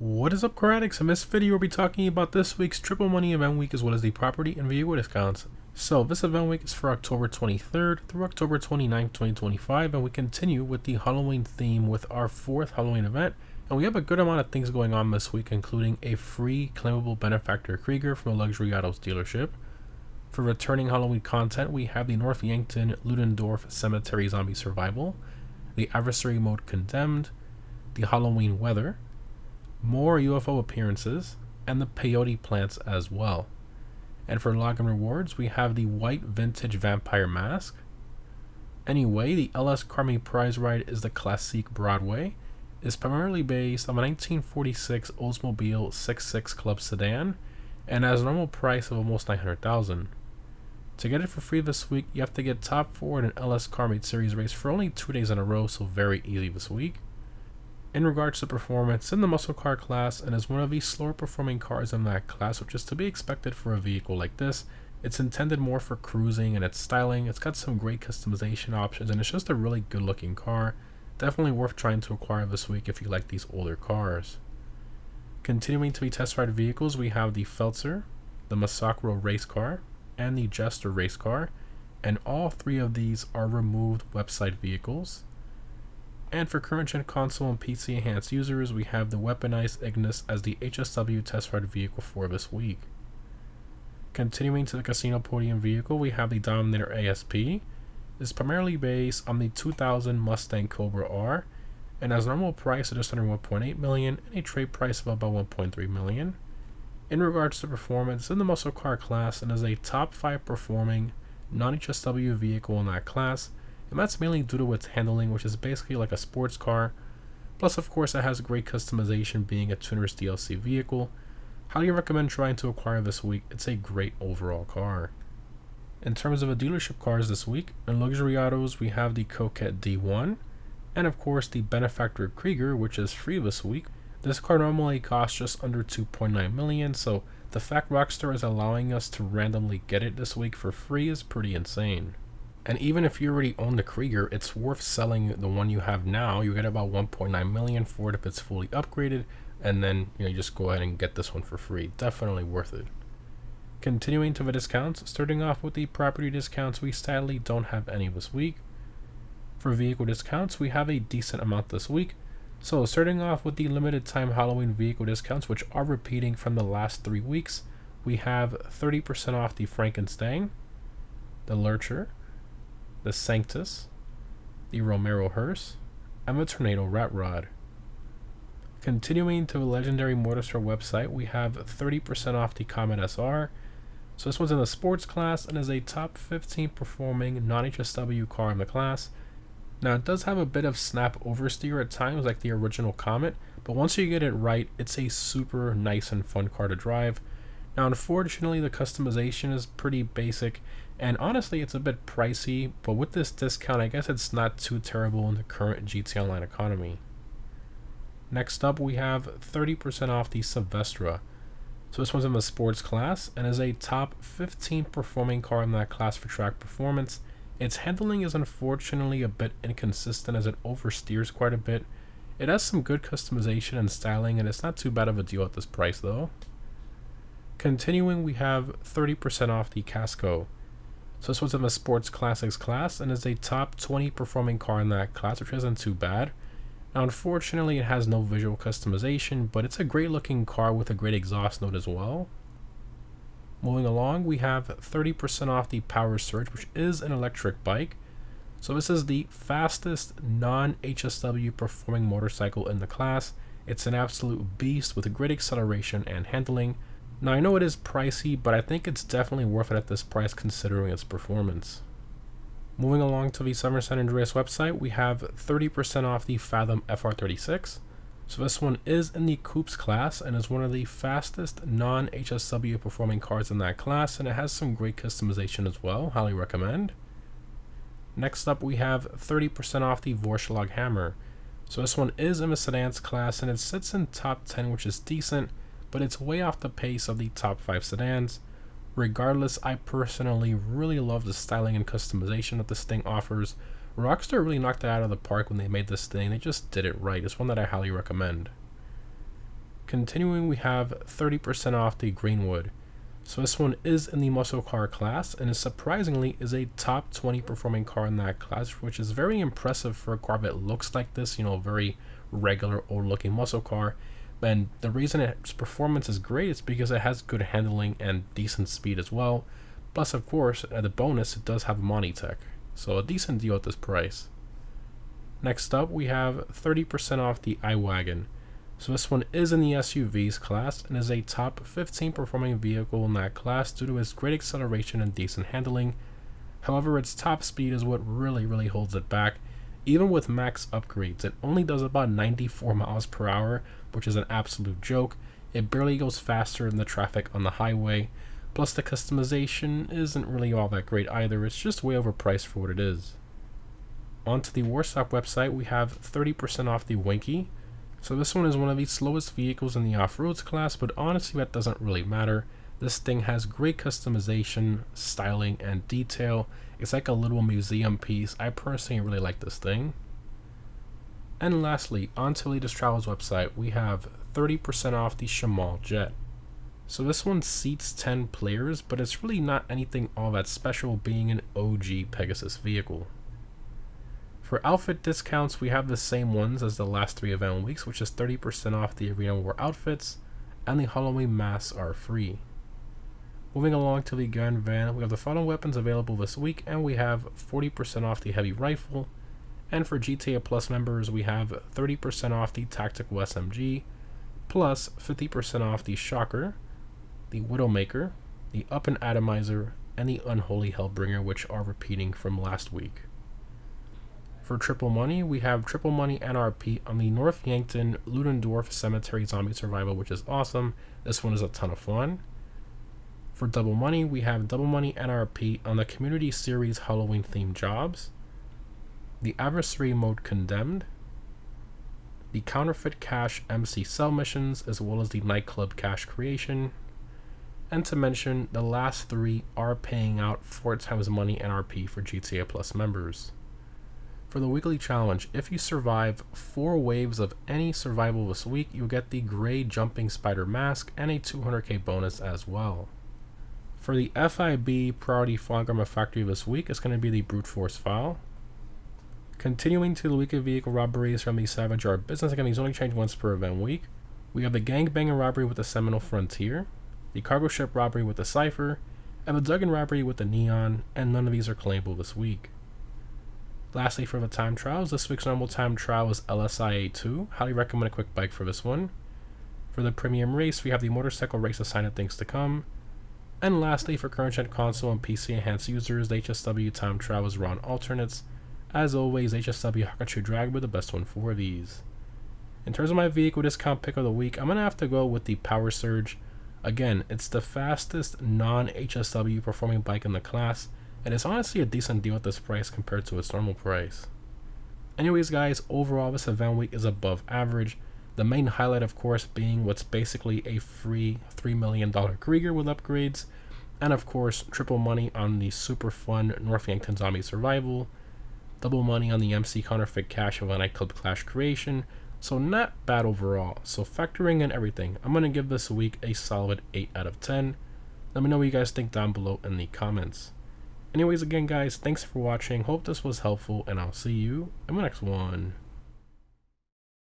What is up, Karatics? In this video, we'll be talking about this week's Triple Money Event Week as well as the property and vehicle discounts. So, this event week is for October 23rd through October 29th, 2025, and we continue with the Halloween theme with our fourth Halloween event. And we have a good amount of things going on this week, including a free claimable benefactor Krieger from a luxury autos dealership. For returning Halloween content, we have the North Yankton Ludendorff Cemetery Zombie Survival, the Adversary Mode Condemned, the Halloween Weather, more UFO appearances, and the peyote plants as well. And for login rewards, we have the white vintage vampire mask. Anyway, the LS Carmi prize ride is the Classique Broadway. It's primarily based on a 1946 Oldsmobile 6.6 Club sedan and has a normal price of almost $900,000. To get it for free this week, you have to get top 4 in an LS Carmi series race for only 2 days in a row, so very easy this week. In regards to performance, in the muscle car class, and is one of the slower performing cars in that class, which is to be expected for a vehicle like this. It's intended more for cruising and its styling. It's got some great customization options, and it's just a really good looking car. Definitely worth trying to acquire this week if you like these older cars. Continuing to be test ride vehicles, we have the Feltzer, the Masakro race car, and the Jester race car, and all three of these are removed website vehicles. And for current gen console and PC enhanced users, we have the weaponized Ignis as the HSW test ride vehicle for this week. Continuing to the casino podium vehicle, we have the Dominator ASP. It's primarily based on the 2000 Mustang Cobra R and has a normal price of just under $1.8 million and a trade price of about $1.3 million. In regards to performance, in the muscle car class, and is a top 5 performing non-HSW vehicle in that class, and that's mainly due to its handling, which is basically like a sports car. Plus, of course, it has great customization being a tuner's DLC vehicle. Highly recommend trying to acquire this week. It's a great overall car. In terms of a dealership cars this week, in luxury autos, we have the Coquette D1, and of course the Benefactor Krieger, which is free this week. This car normally costs just under $2.9 million, so the fact Rockstar is allowing us to randomly get it this week for free is pretty insane. And even if you already own the Krieger, it's worth selling the one you have now. You get about $1.9 million for it if it's fully upgraded, and then you just go ahead and get this one for free. Definitely worth it. Continuing to the discounts, starting off with the property discounts, we sadly don't have any this week. For vehicle discounts, we have a decent amount this week. So starting off with the limited time Halloween vehicle discounts, which are repeating from the last 3 weeks, we have 30% off the Frankenstein, the Lurcher, the Sanctus, the Romero Hearse, and the Tornado Rat Rod. Continuing to the legendary Motorstar website, we have 30% off the Comet SR. So this one's in the sports class and is a top 15 performing non-HSW car in the class. Now it does have a bit of snap oversteer at times like the original Comet, but once you get it right, it's a super nice and fun car to drive. Now unfortunately the customization is pretty basic, and honestly it's a bit pricey, but with this discount I guess it's not too terrible in the current GT Online economy. Next up we have 30% off the Silvestra. So this one's in the sports class and is a top 15 performing car in that class for track performance. Its handling is unfortunately a bit inconsistent as it oversteers quite a bit. It has some good customization and styling, and it's not too bad of a deal at this price though. Continuing, we have 30% off the Casco. So this one's in the Sports Classics class and is a top 20 performing car in that class, which isn't too bad. Now unfortunately it has no visual customization, but it's a great looking car with a great exhaust note as well. Moving along, we have 30% off the Power Surge, which is an electric bike. So this is the fastest non-HSW performing motorcycle in the class. It's an absolute beast with a great acceleration and handling. Now I know it is pricey, but I think it's definitely worth it at this price considering its performance. Moving along to the Summer San Andreas website, we have 30% off the Fathom FR36. So this one is in the Coupes class and is one of the fastest non-HSW performing cars in that class, and it has some great customization as well. Highly recommend. Next up we have 30% off the Vorschlag Hammer. So this one is in the sedans class and it sits in top 10, which is decent, but it's way off the pace of the top 5 sedans. Regardless, I personally really love the styling and customization that this thing offers. Rockstar really knocked it out of the park when they made this thing. They just did it right. It's one that I highly recommend. continuing, we have 30% off the Greenwood. So this one is in the muscle car class, and it surprisingly is a top 20 performing car in that class, which is very impressive for a car that looks like this, very regular old looking muscle car. And the reason its performance is great is because it has good handling and decent speed as well. Plus, of course, at the bonus, it does have Monty Tech. So a decent deal at this price. Next up, we have 30% off the iWagon. So this one is in the SUVs class and is a top 15 performing vehicle in that class due to its great acceleration and decent handling. However, its top speed is what really holds it back. Even with max upgrades, it only does about 94 miles per hour, which is an absolute joke. It barely goes faster than the traffic on the highway. Plus the customization isn't really all that great either, it's just way overpriced for what it is. Onto the Warstock website, we have 30% off the Winky. So this one is one of the slowest vehicles in the off-roads class, but honestly that doesn't really matter. This thing has great customization, styling, and detail. It's like a little museum piece. I personally really like this thing. And lastly, onto Latest Travels website, we have 30% off the Shamal Jet. So this one seats 10 players, but it's really not anything all that special being an OG Pegasus vehicle. For outfit discounts, we have the same ones as the last 3 event weeks, which is 30% off the Arena War outfits, and the Halloween masks are free. Moving along to the gun van, we have the following weapons available this week, and we have 40% off the heavy rifle. And for GTA Plus members, we have 30% off the Tactical SMG, plus 50% off the Shocker, the Widowmaker, the Up and Atomizer, and the Unholy Hellbringer, which are repeating from last week. For triple money, we have triple money NRP on the North Yankton Ludendorff Cemetery Zombie Survival, which is awesome. This one is a ton of fun. For double money, we have double money NRP on the Community Series Halloween themed jobs, the Adversary Mode Condemned, the Counterfeit Cash MC Cell missions, as well as the Nightclub Cash Creation. And to mention, the last 3 are paying out 4 times money NRP for GTA Plus members. For the weekly challenge, if you survive 4 waves of any survival this week, you'll get the Gray Jumping Spider Mask and a 200k bonus as well. For the FIB Priority Flygarma Factory this week, it's going to be the Brute Force file. Continuing to the week of vehicle robberies from the Savage Art business, again these only change once per event week. We have the Gangbanger robbery with the Seminole Frontier, the Cargo Ship robbery with the Cypher, and the Duggan robbery with the Neon, and none of these are claimable this week. Lastly, for the time trials, this week's normal time trial is LSIA2. Highly recommend a quick bike for this one. For the premium race, we have the motorcycle race assigned at Things to Come. And lastly, for current gen console and PC enhanced users, the HSW time trial is Ron Alternates. As always, HSW Hakachu Drag were the best one for these. In terms of my vehicle discount pick of the week, I'm going to have to go with the Power Surge. Again, it's the fastest non-HSW performing bike in the class, and it's honestly a decent deal at this price compared to its normal price. Anyways guys, overall this event week is above average. The main highlight of course being what's basically a free $3 million Krieger with upgrades, and of course triple money on the super fun North Yankton Zombie Survival, double money on the MC Counterfeit Cash of a Nightclub Clash Creation, so not bad overall. So factoring in everything, I'm going to give this week a solid 8 out of 10. Let me know what you guys think down below in the comments. Anyways, again guys, thanks for watching, hope this was helpful, and I'll see you in the next one.